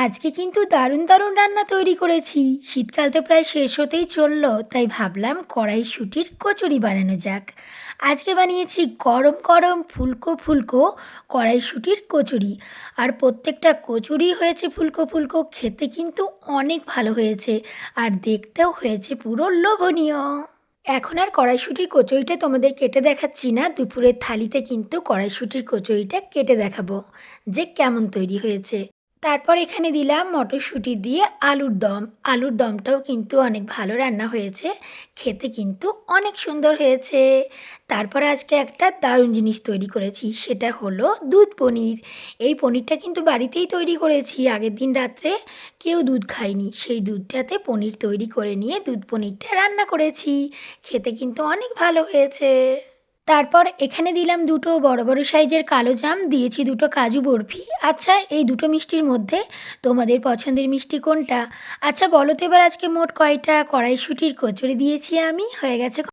আজকে কিন্তু দারুণ দারুণ রান্না তৈরি করেছি। শীতকাল তো প্রায় শেষ হতেই চললো, তাই ভাবলাম কড়াইশুঁটির কচুরি বানানো যাক। আজকে বানিয়েছি গরম গরম ফুলকো ফুলকো কড়াইশুঁটির কচুরি। আর প্রত্যেকটা কচুরি হয়েছে ফুলকো ফুলকো, খেতে কিন্তু অনেক ভালো হয়েছে। আর দেখতেও হয়েছে পুরো লোভনীয়। এখন আর কড়াইশুঁটির কচুরিটা তোমাদের কেটে দেখাচ্ছি না, দুপুরের থালিতে কিন্তু কড়াইশুঁটির কচুরিটা কেটে দেখাবো যে কেমন তৈরি হয়েছে। তারপর এখানে দিলাম মটরশুঁটি দিয়ে আলুর দম। আলুর দমটাও কিন্তু অনেক ভালো রান্না হয়েছে, খেতে কিন্তু অনেক সুন্দর হয়েছে। তারপর আজকে একটা দারুণ জিনিস তৈরি করেছি, সেটা হলো দুধ পনির। এই পনিরটা কিন্তু বাড়িতেই তৈরি করেছি, আগের দিন রাত্রে কেউ দুধ খায়নি, সেই দুধটাতে পনির তৈরি করে নিয়ে দুধ পনিরটা রান্না করেছি। খেতে কিন্তু অনেক ভালো হয়েছে। তারপর এখানে দিলাম দুটো বড় বড় সাইজের কালো জাম, দিয়েছি দুটো কাজু বরফি। আচ্ছা, এই দুটো মিষ্টির মধ্যে তোমাদের পছন্দের মিষ্টি কোনটা? আচ্ছা বলো তো এবার, আজকে মোট কয়টা কড়াইশুঁটির কচুরি দিয়েছি আমি? হয়ে গেছে।